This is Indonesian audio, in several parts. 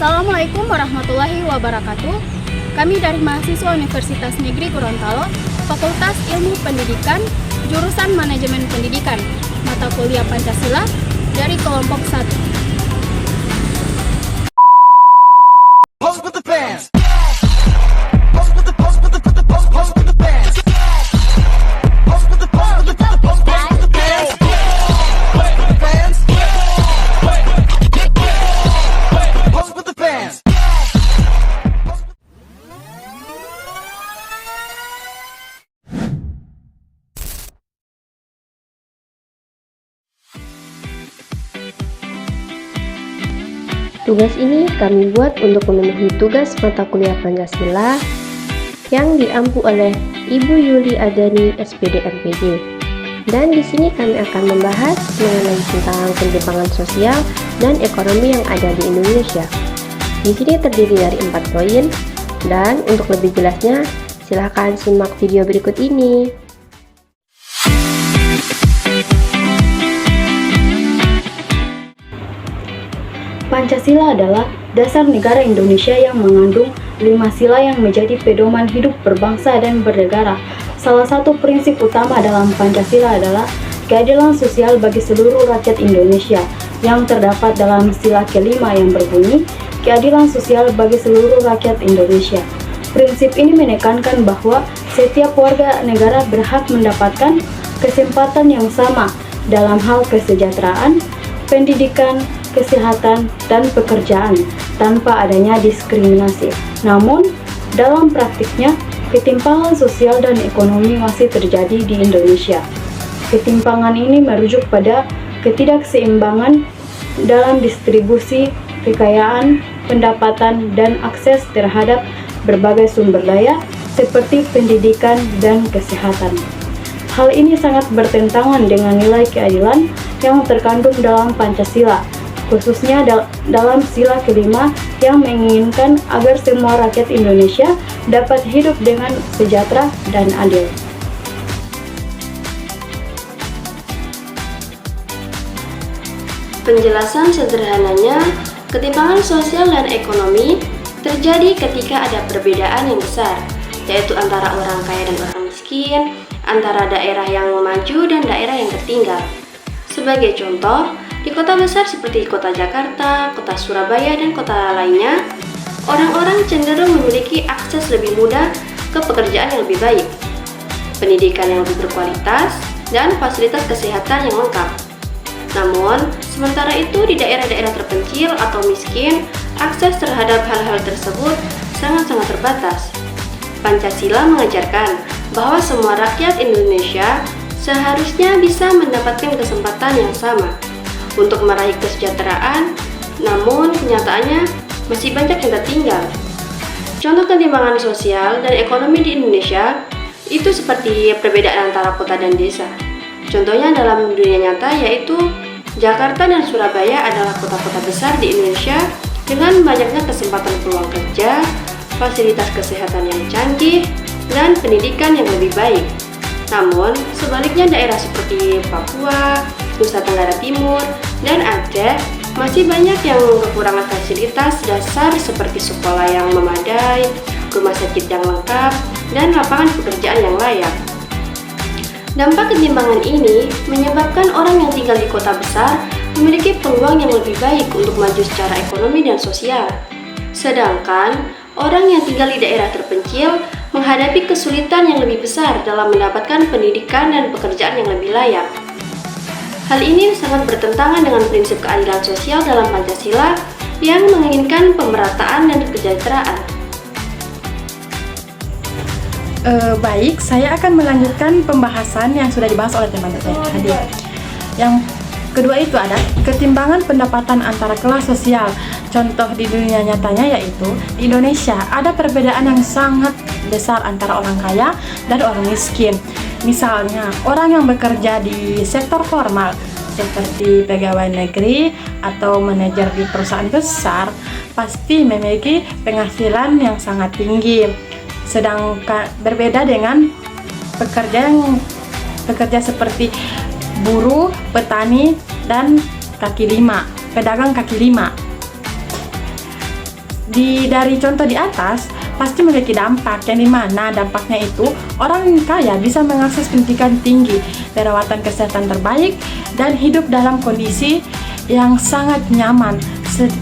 Assalamualaikum warahmatullahi wabarakatuh. Kami dari mahasiswa Universitas Negeri Gorontalo, Fakultas Ilmu Pendidikan, jurusan Manajemen Pendidikan, mata kuliah Pancasila dari kelompok 1. Tugas ini kami buat untuk memenuhi tugas mata kuliah Pancasila yang diampu oleh Ibu Yuli Adani, SPD MPD. Dan di sini kami akan membahas mengenai tentang ketimpangan sosial dan ekonomi yang ada di Indonesia. Di sini terdiri dari 4 poin, dan untuk lebih jelasnya, silahkan simak video berikut ini. Pancasila adalah dasar negara Indonesia yang mengandung 5 sila yang menjadi pedoman hidup berbangsa dan bernegara. Salah satu prinsip utama dalam Pancasila adalah keadilan sosial bagi seluruh rakyat Indonesia yang terdapat dalam sila kelima yang berbunyi keadilan sosial bagi seluruh rakyat Indonesia. Prinsip ini menekankan bahwa setiap warga negara berhak mendapatkan kesempatan yang sama dalam hal kesejahteraan, pendidikan, kesehatan, dan pekerjaan tanpa adanya diskriminasi. Namun, dalam praktiknya, ketimpangan sosial dan ekonomi masih terjadi di Indonesia. Ketimpangan ini merujuk pada ketidakseimbangan dalam distribusi kekayaan, pendapatan, dan akses terhadap berbagai sumber daya seperti pendidikan dan kesehatan. Hal ini sangat bertentangan dengan nilai keadilan yang terkandung dalam Pancasila, khususnya dalam sila kelima yang menginginkan agar semua rakyat Indonesia dapat hidup dengan sejahtera dan adil. Penjelasan sederhananya, ketimpangan sosial dan ekonomi terjadi ketika ada perbedaan yang besar, yaitu antara orang kaya dan orang miskin, antara daerah yang maju dan daerah yang tertinggal. Sebagai contoh, di kota besar seperti kota Jakarta, kota Surabaya, dan kota lainnya, orang-orang cenderung memiliki akses lebih mudah ke pekerjaan yang lebih baik, pendidikan yang lebih berkualitas, dan fasilitas kesehatan yang lengkap. Namun, sementara itu di daerah-daerah terpencil atau miskin, akses terhadap hal-hal tersebut sangat-sangat terbatas. Pancasila mengajarkan bahwa semua rakyat Indonesia seharusnya bisa mendapatkan kesempatan yang sama untuk meraih kesejahteraan, namun kenyataannya masih banyak yang tertinggal. Contoh ketimpangan sosial dan ekonomi di Indonesia itu seperti perbedaan antara kota dan desa. Contohnya dalam dunia nyata yaitu Jakarta dan Surabaya adalah kota-kota besar di Indonesia dengan banyaknya kesempatan peluang kerja, fasilitas kesehatan yang canggih, dan pendidikan yang lebih baik. Namun, sebaliknya daerah seperti Papua, Nusa Tenggara Timur, dan Aceh masih banyak yang kekurangan fasilitas dasar seperti sekolah yang memadai, rumah sakit yang lengkap, dan lapangan pekerjaan yang layak. Dampak ketimpangan ini menyebabkan orang yang tinggal di kota besar memiliki peluang yang lebih baik untuk maju secara ekonomi dan sosial. Sedangkan orang yang tinggal di daerah terpencil menghadapi kesulitan yang lebih besar dalam mendapatkan pendidikan dan pekerjaan yang lebih layak. Hal ini sangat bertentangan dengan prinsip keadilan sosial dalam Pancasila yang menginginkan pemerataan dan kesejahteraan. Baik, saya akan melanjutkan pembahasan yang sudah dibahas oleh teman saya tadi. Yang kedua itu ada ketimpangan pendapatan antara kelas sosial. Contoh di dunia nyatanya yaitu di Indonesia ada perbedaan yang sangat besar antara orang kaya dan orang miskin. Misalnya, orang yang bekerja di sektor formal seperti pegawai negeri atau manajer di perusahaan besar pasti memiliki penghasilan yang sangat tinggi. Sedangkan berbeda dengan pekerja seperti buruh, petani, dan pedagang kaki lima. Dari contoh di atas pasti memiliki dampak, yang dimana dampaknya itu orang kaya bisa mengakses pendidikan tinggi, perawatan kesehatan terbaik, dan hidup dalam kondisi yang sangat nyaman.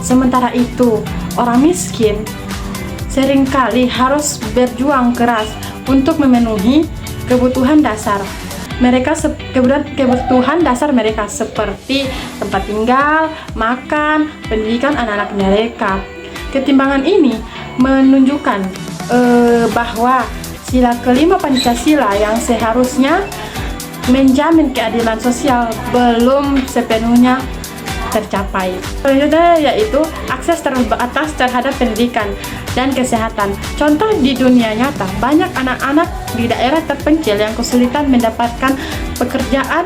Sementara itu, orang miskin seringkali harus berjuang keras untuk memenuhi kebutuhan dasar mereka, kebutuhan dasar mereka seperti tempat tinggal, makan, pendidikan anak-anak mereka. Ketimbangan ini menunjukkan bahwa sila kelima Pancasila yang seharusnya menjamin keadilan sosial belum sepenuhnya tercapai. Selanjutnya yaitu akses terbatas terhadap pendidikan dan kesehatan. Contoh di dunia nyata, banyak anak-anak di daerah terpencil yang kesulitan mendapatkan pekerjaan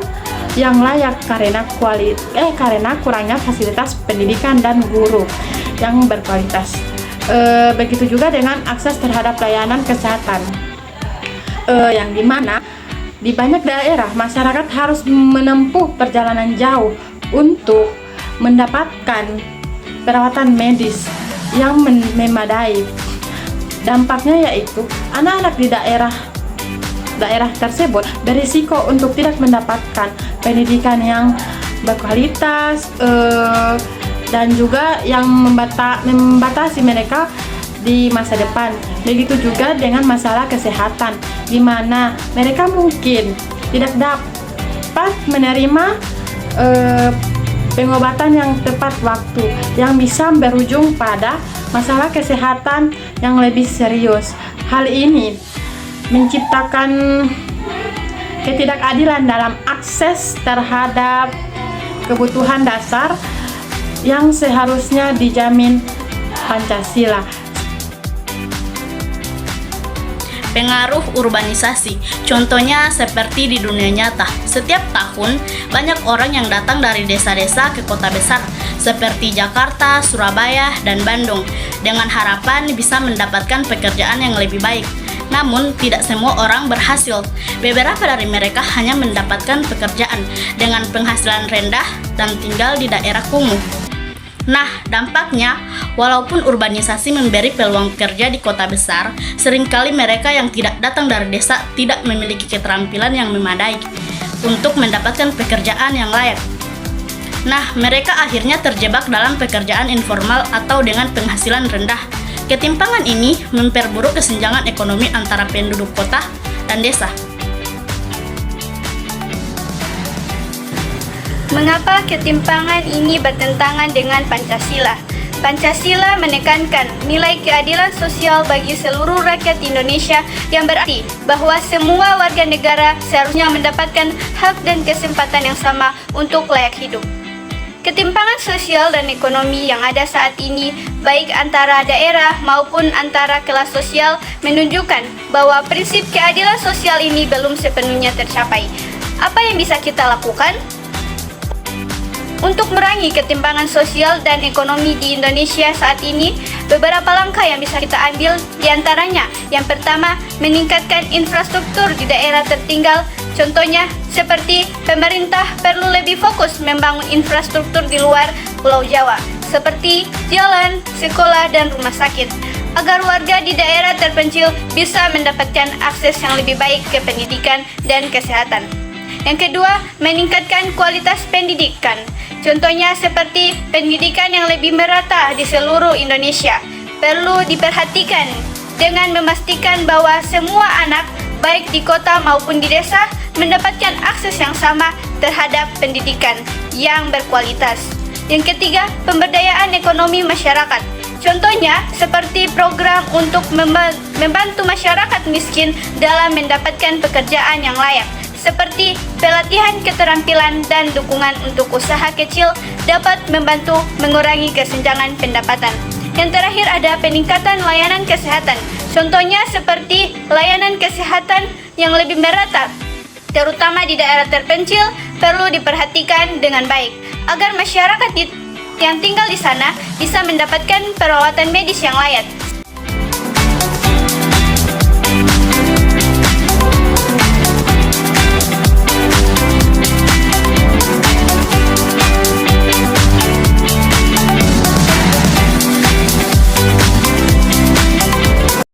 yang layak karena kurangnya fasilitas pendidikan dan guru yang berkualitas. Begitu juga dengan akses terhadap layanan kesehatan, yang dimana di banyak daerah masyarakat harus menempuh perjalanan jauh untuk mendapatkan perawatan medis yang memadai. Dampaknya yaitu anak-anak di daerah tersebut berisiko untuk tidak mendapatkan pendidikan yang berkualitas, dan juga yang membatasi mereka di masa depan. Begitu juga dengan masalah kesehatan, di mana mereka mungkin tidak dapat menerima pengobatan yang tepat waktu, yang bisa berujung pada masalah kesehatan yang lebih serius. Hal ini menciptakan ketidakadilan dalam akses terhadap kebutuhan dasar yang seharusnya dijamin Pancasila. Pengaruh urbanisasi, contohnya seperti di dunia nyata. Setiap tahun, banyak orang yang datang dari desa-desa ke kota besar, seperti Jakarta, Surabaya, dan Bandung, dengan harapan bisa mendapatkan pekerjaan yang lebih baik. Namun, tidak semua orang berhasil. Beberapa dari mereka hanya mendapatkan pekerjaan dengan penghasilan rendah dan tinggal di daerah kumuh. Nah, dampaknya, walaupun urbanisasi memberi peluang kerja di kota besar, seringkali mereka yang tidak datang dari desa tidak memiliki keterampilan yang memadai untuk mendapatkan pekerjaan yang layak. Nah, mereka akhirnya terjebak dalam pekerjaan informal atau dengan penghasilan rendah. Ketimpangan ini memperburuk kesenjangan ekonomi antara penduduk kota dan desa. Mengapa ketimpangan ini bertentangan dengan Pancasila? Pancasila menekankan nilai keadilan sosial bagi seluruh rakyat Indonesia, yang berarti bahwa semua warga negara seharusnya mendapatkan hak dan kesempatan yang sama untuk layak hidup. Ketimpangan sosial dan ekonomi yang ada saat ini, baik antara daerah maupun antara kelas sosial, menunjukkan bahwa prinsip keadilan sosial ini belum sepenuhnya tercapai. Apa yang bisa kita lakukan? Untuk merangi ketimpangan sosial dan ekonomi di Indonesia saat ini, beberapa langkah yang bisa kita ambil, diantaranya yang pertama, meningkatkan infrastruktur di daerah tertinggal. Contohnya seperti pemerintah perlu lebih fokus membangun infrastruktur di luar Pulau Jawa, seperti jalan, sekolah, dan rumah sakit, agar warga di daerah terpencil bisa mendapatkan akses yang lebih baik ke pendidikan dan kesehatan. Yang kedua, meningkatkan kualitas pendidikan. Contohnya seperti pendidikan yang lebih merata di seluruh Indonesia. Perlu diperhatikan dengan memastikan bahwa semua anak, baik di kota maupun di desa, mendapatkan akses yang sama terhadap pendidikan yang berkualitas. Yang ketiga, pemberdayaan ekonomi masyarakat. Contohnya seperti program untuk membantu masyarakat miskin dalam mendapatkan pekerjaan yang layak, seperti pelatihan keterampilan dan dukungan untuk usaha kecil dapat membantu mengurangi kesenjangan pendapatan. Yang terakhir ada peningkatan layanan kesehatan. Contohnya seperti layanan kesehatan yang lebih merata, terutama di daerah terpencil, perlu diperhatikan dengan baik agar masyarakat yang tinggal di sana bisa mendapatkan perawatan medis yang layak.